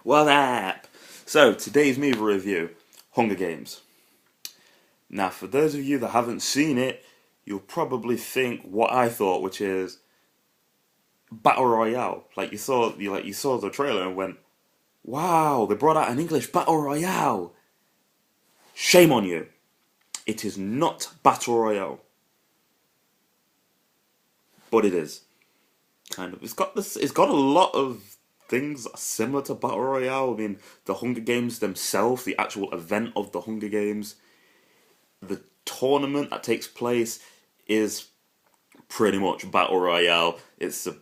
What up? So, today's movie review, Hunger Games. Now, for those of you that haven't seen it, you'll probably think what I thought, which is Battle Royale. You saw the trailer and went, wow, they brought out an English Battle Royale. Shame on you. It is not Battle Royale. But it is. Kind of. It's got a lot of things similar to Battle Royale. I mean, the Hunger Games themselves, the actual event of the Hunger Games, the tournament that takes place is pretty much Battle Royale. It's a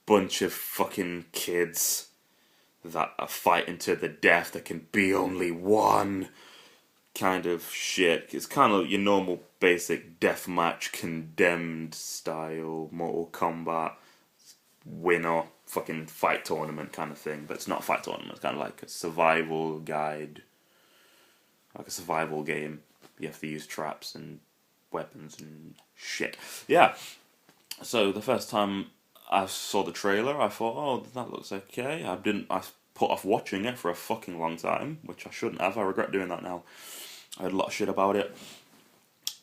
bunch of fucking kids that are fighting to the death. There can be only one kind of shit. It's kind of your normal basic deathmatch, condemned style, Mortal Kombat winner fucking fight tournament kind of thing. But it's not a fight tournament. It's kind of like a survival guide, like a survival game. You have to use traps and weapons and shit. Yeah. So the first time I saw the trailer, I thought, oh, that looks okay. I put off watching it for a fucking long time, which I shouldn't have. I regret doing that now. I heard a lot of shit about it.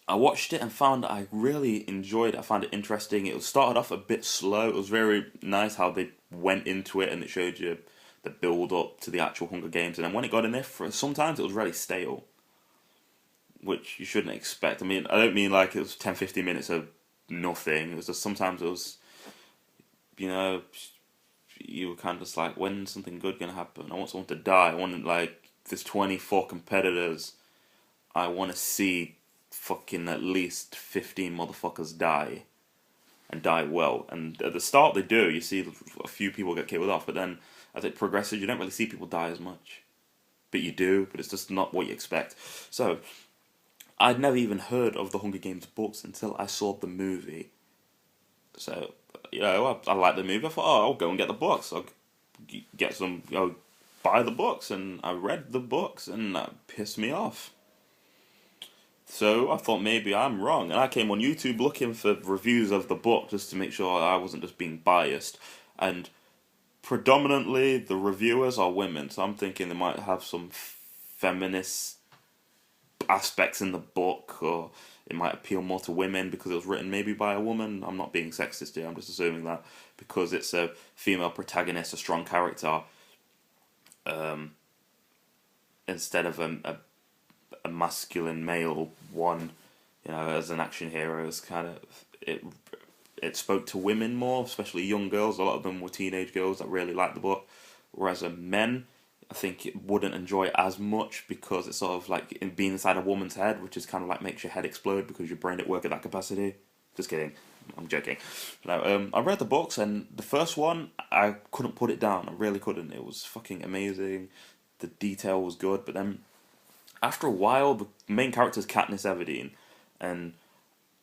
I watched it and found I really enjoyed it. I found it interesting. It started off a bit slow. It was very nice how they went into it and it showed you the build up to the actual Hunger Games. And then when it got in there, sometimes it was really stale, which you shouldn't expect. I mean, I don't mean like it was 10, 15 minutes of nothing. It was just sometimes it was, you know, you were kind of just like, when's something good gonna happen? I want someone to die. I want like there's 24 competitors. I want to see fucking at least 15 motherfuckers die and die well. And at the start they do. You see a few people get killed off, but then as it progresses, you don't really see people die as much. But you do, but it's just not what you expect. So I'd never even heard of the Hunger Games books until I saw the movie. So, I liked the movie. I thought, oh, I'll go and get the books. I'll get some, buy the books. And I read the books, and that pissed me off. So I thought maybe I'm wrong. And I came on YouTube looking for reviews of the book just to make sure I wasn't just being biased. And predominantly, the reviewers are women. So I'm thinking they might have some feminist aspects in the book, or it might appeal more to women because it was written maybe by a woman. I'm not being sexist here, I'm just assuming that because it's a female protagonist, a strong character, instead of a masculine male one, as an action hero, is kind of it spoke to women more, especially young girls. A lot of them were teenage girls that really liked the book, whereas men, I think it wouldn't enjoy it as much because it's sort of like being inside a woman's head, which is kind of like makes your head explode because your brain don't work at that capacity. Just kidding, I'm joking. No, I read the books and the first one I couldn't put it down. I really couldn't. It was fucking amazing. The detail was good, but then after a while, the main character is Katniss Everdeen, and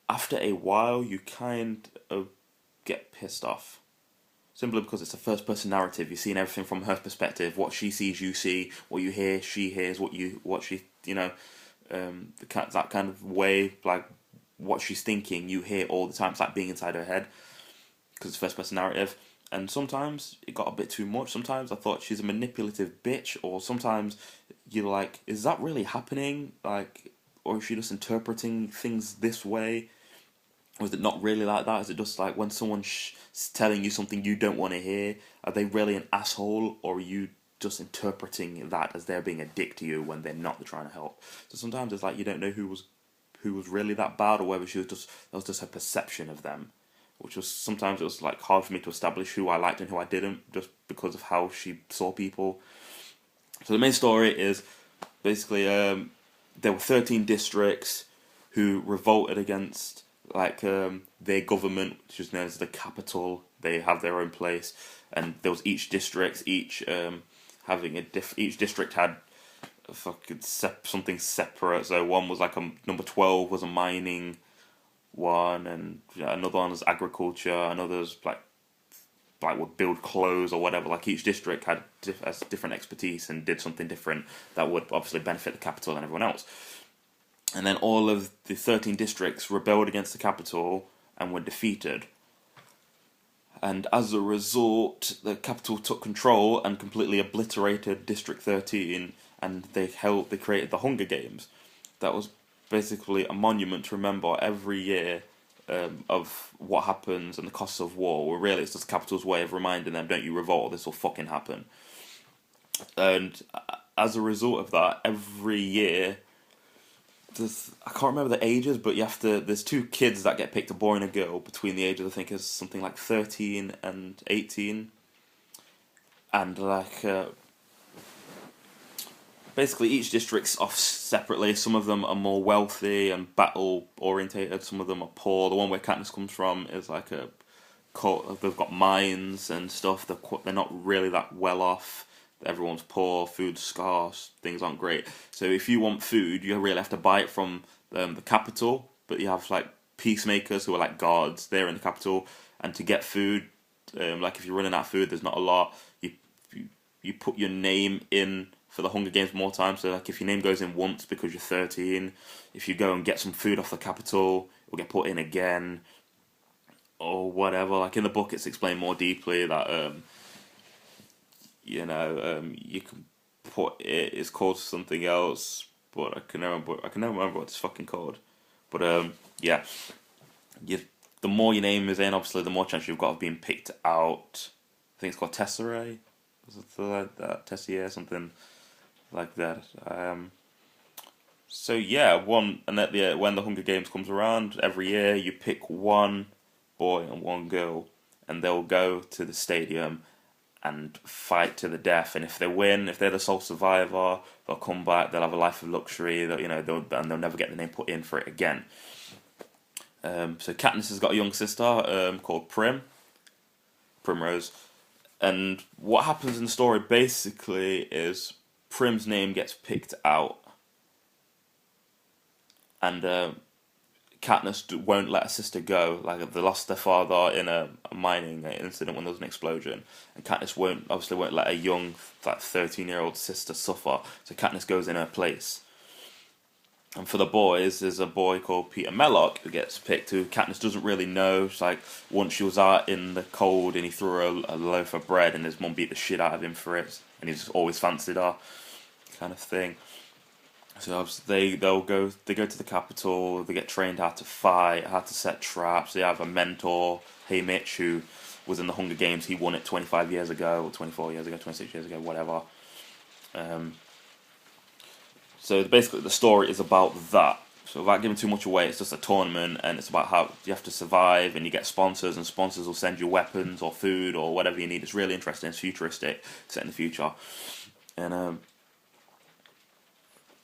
after a while, you kind of get pissed off. Simply because it's a first-person narrative, you're seeing everything from her perspective. What she sees, you see. What you hear, she hears. That kind of way, like what she's thinking, you hear all the time. It's like being inside her head because it's first-person narrative. And sometimes it got a bit too much. Sometimes I thought she's a manipulative bitch, or sometimes you're like, is that really happening? Like, or is she just interpreting things this way? Or is it not really like that? Is it just like when someone's telling you something you don't want to hear, are they really an asshole? Or are you just interpreting that as they're being a dick to you when they're not, they're trying to help? So sometimes it's like you don't know who was really that bad, or whether that was just her perception of them. Which was, sometimes it was like hard for me to establish who I liked and who I didn't, just because of how she saw people. So the main story is basically there were 13 districts who revolted against their government, which is known as the capital. They have their own place, and there was each district, each district had something separate. So one was like number 12 was a mining one, and another one was agriculture. Another's would build clothes or whatever. Like each district had different expertise and did something different that would obviously benefit the capital and everyone else. And then all of the 13 districts rebelled against the capital and were defeated. And as a result, the capital took control and completely obliterated District 13, and they created the Hunger Games. That was basically a monument to remember every year of what happens and the costs of war. Well, really, it's just the capital's way of reminding them, don't you revolt, this will fucking happen. And as a result of that, every year, I can't remember the ages, but there's two kids that get picked, a boy and a girl, between the ages, I think, is something like 13 and 18. And, basically each district's off separately. Some of them are more wealthy and battle orientated, some of them are poor. The one where Katniss comes from is like they've got mines and stuff, they're not really that well off. Everyone's poor, food's scarce, things aren't great. So if you want food, you really have to buy it from the capital, but you have like peacemakers who are like guards, they're in the capital, and to get food, like if you're running out of food, there's not a lot, you put your name in for the Hunger Games more times. So like if your name goes in once because you're 13, if you go and get some food off the capital, it will get put in again, or whatever. Like in the book it's explained more deeply that you can put it's called something else, but I can never remember what it's fucking called. But yeah, the more your name is in, obviously the more chance you've got of being picked out. I think it's called Tesserae, like that, Tessier, something like that. So yeah, when the Hunger Games comes around every year, you pick one boy and one girl, and they'll go to the stadium and fight to the death. And if they win, if they're the sole survivor, they'll come back. They'll have a life of luxury. They'll never get the name put in for it again. So Katniss has got a young sister called Primrose, and what happens in the story basically is Prim's name gets picked out, and Katniss won't let her sister go. Like they lost their father in a mining incident when there was an explosion, and Katniss won't let a young, like 13-year-old sister suffer. So Katniss goes in her place. And for the boys, there's a boy called Peter Mellock who gets picked, who Katniss doesn't really know. It's like once she was out in the cold and he threw her a loaf of bread, and his mum beat the shit out of him for it, and he's always fancied her, kind of thing. So they go to the capital. They get trained how to fight, how to set traps. They have a mentor, Haymitch, who was in the Hunger Games. He won it 25 years ago, or 24 years ago, 26 years ago, whatever. So basically, the story is about that. So without giving too much away, it's just a tournament, and it's about how you have to survive, and you get sponsors, and sponsors will send you weapons or food or whatever you need. It's really interesting. It's futuristic, set in the future, and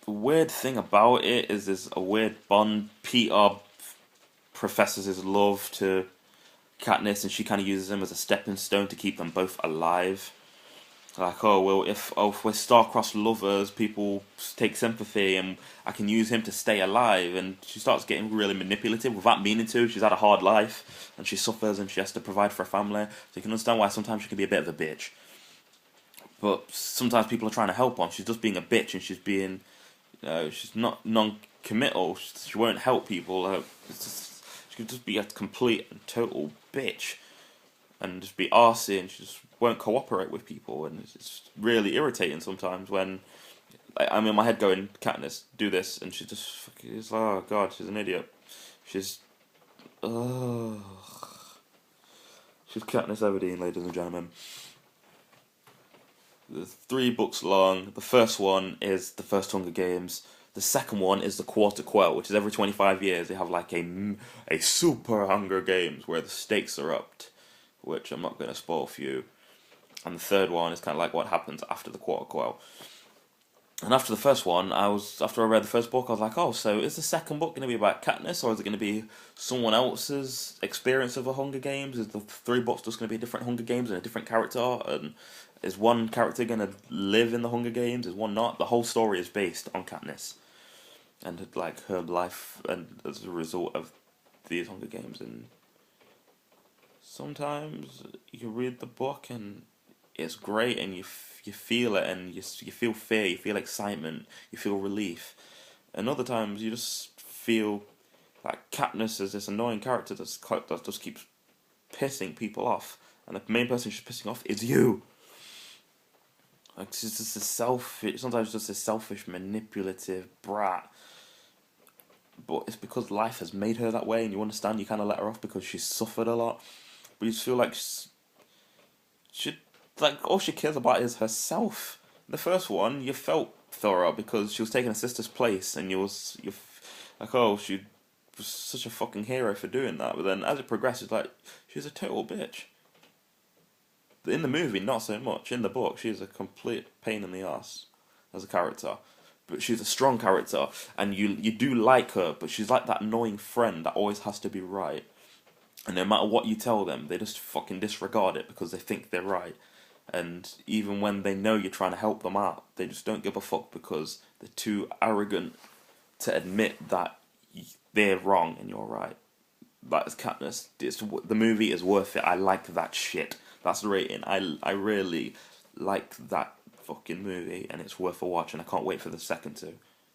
the weird thing about it is there's a weird bond. Peter professes his love to Katniss, and she kind of uses him as a stepping stone to keep them both alive. Like, if we're star-crossed lovers, people take sympathy, and I can use him to stay alive. And she starts getting really manipulative without meaning to. She's had a hard life, and she suffers, and she has to provide for her family. So you can understand why sometimes she can be a bit of a bitch. But sometimes people are trying to help her, and she's just being a bitch, and she's being... she's not non-committal. She won't help people. She could just be a complete and total bitch, and just be arsey, and she just won't cooperate with people. And it's really irritating sometimes when I'm in my head going, Katniss, do this, and she just fucking is. Oh god, she's an idiot. She's Katniss Everdeen, ladies and gentlemen. There's 3 books long. The first one is the first Hunger Games. The second one is the Quarter Quell, which is every 25 years they have like a super Hunger Games where the stakes are upped, which I'm not going to spoil for you. And the third one is kind of like what happens after the Quarter Quell. And after the first one, after I read the first book, I was like, oh, so is the second book going to be about Katniss, or is it going to be someone else's experience of the Hunger Games? Is the 3 books just going to be different Hunger Games and a different character? And is one character going to live in the Hunger Games? Is one not? The whole story is based on Katniss and like her life, and as a result of these Hunger Games. And sometimes you read the book and it's great, and you feel it, and you feel fear, you feel excitement, you feel relief. And other times you just feel like Katniss is this annoying character that just keeps pissing people off and the main person she's pissing off is you. Like, she's just sometimes just a selfish, manipulative brat. But it's because life has made her that way, and you understand, you kind of let her off because she's suffered a lot. But you just feel like like, all she cares about is herself. The first one, you felt for her because she was taking her sister's place, and you're like, oh, she was such a fucking hero for doing that. But then as it progresses, like, she's a total bitch. In the movie, not so much. In the book, she's a complete pain in the ass as a character. But she's a strong character, and you do like her, but she's like that annoying friend that always has to be right. And no matter what you tell them, they just fucking disregard it because they think they're right. And even when they know you're trying to help them out, they just don't give a fuck because they're too arrogant to admit that they're wrong and you're right. That is Katniss. The movie is worth it. I like that shit. That's the rating. I really like that fucking movie, and it's worth a watch. And I can't wait for the second two.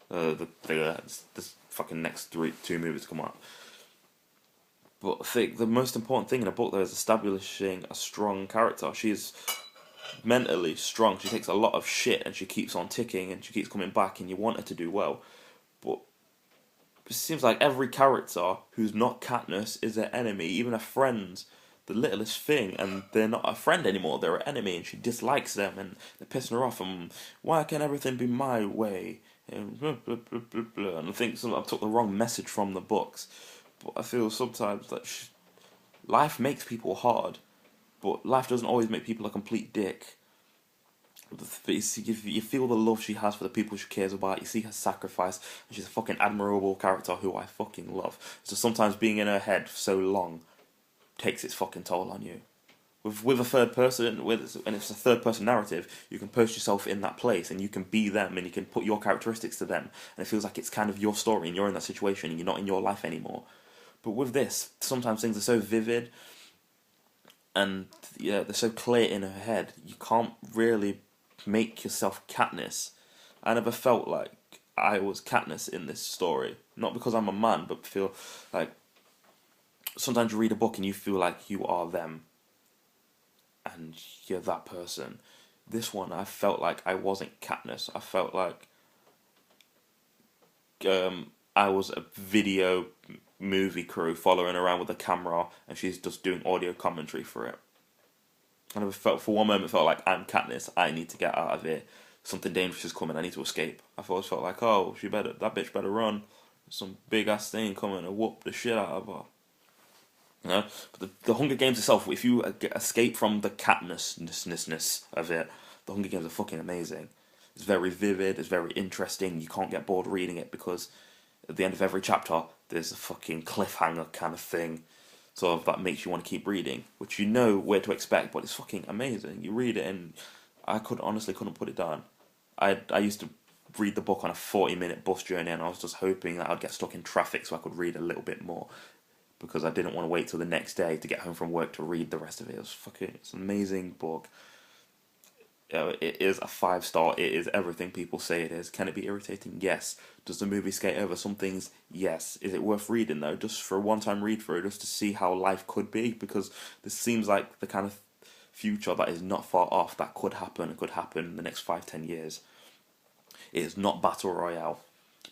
This fucking next two movies to come out. But I think the most important thing in a book, though, is establishing a strong character. She's mentally strong. She takes a lot of shit, and she keeps on ticking, and she keeps coming back, and you want her to do well. But it seems like every character who's not Katniss is their enemy, even a friend. The littlest thing, and they're not a friend anymore, they're an enemy, and she dislikes them, and they're pissing her off, and why can't everything be my way, and blah, blah, blah, blah, blah. And I think I took the wrong message from the books, but I feel sometimes that life makes people hard, but life doesn't always make people a complete dick. But you feel the love she has for the people she cares about, you see her sacrifice, and she's a fucking admirable character who I fucking love. So sometimes being in her head for so long takes its fucking toll on you. With a third person, and it's a third person narrative, you can post yourself in that place, and you can be them, and you can put your characteristics to them, and it feels like it's kind of your story, and you're in that situation, and you're not in your life anymore. But with this, sometimes things are so vivid, and yeah, they're so clear in her head, you can't really make yourself Katniss. I never felt like I was Katniss in this story, not because I'm a man, but feel like sometimes you read a book and you feel like you are them and you're that person. This one, I felt like I wasn't Katniss. I felt like I was a video movie crew following around with a camera, and she's just doing audio commentary for it. And I felt, for one moment, felt like I'm Katniss. I need to get out of here. Something dangerous is coming. I need to escape. I always felt like, oh, that bitch better run. Some big ass thing coming to whoop the shit out of her. You know, but the Hunger Games itself, if you escape from the Katniss-ness of it, the Hunger Games are fucking amazing. It's very vivid, it's very interesting, you can't get bored reading it because at the end of every chapter, there's a fucking cliffhanger kind of thing, sort of, that makes you want to keep reading, which you know where to expect, but it's fucking amazing. You read it and I honestly couldn't put it down. I used to read the book on a 40-minute bus journey, and I was just hoping that I'd get stuck in traffic so I could read a little bit more, because I didn't want to wait till the next day to get home from work to read the rest of it. It's an amazing book. It is a 5-star. It is everything people say it is. Can it be irritating? Yes. Does the movie skate over some things? Yes. Is it worth reading though? Just for a one-time read through, just to see how life could be? Because this seems like the kind of future that is not far off, that could happen in the next 5-10 years. It is not Battle Royale.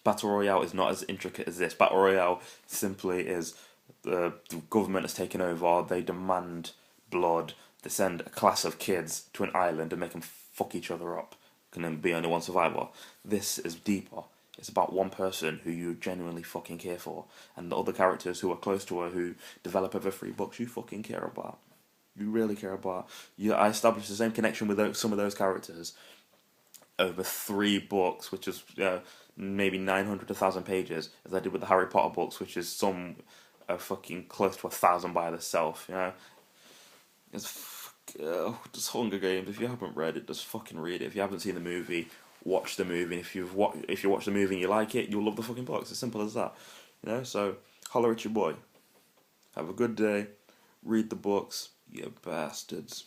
Battle Royale is not as intricate as this. Battle Royale simply is the government has taken over, they demand blood, they send a class of kids to an island and make them fuck each other up, and then be only one survivor. This is deeper. It's about one person who you genuinely fucking care for, and the other characters who are close to her, who develop over 3 books, you fucking care about. You really care about. I established the same connection with some of those characters over 3 books, which is maybe 900 to 1,000 pages, as I did with the Harry Potter books, which is some fucking close to 1,000 by itself. You know, it's just Hunger Games. If you haven't read it, just fucking read it. If you haven't seen the movie, watch the movie. And if you watch the movie and you like it, you'll love the fucking book. It's as simple as that. You know, so holler at your boy. Have a good day. Read the books, you bastards.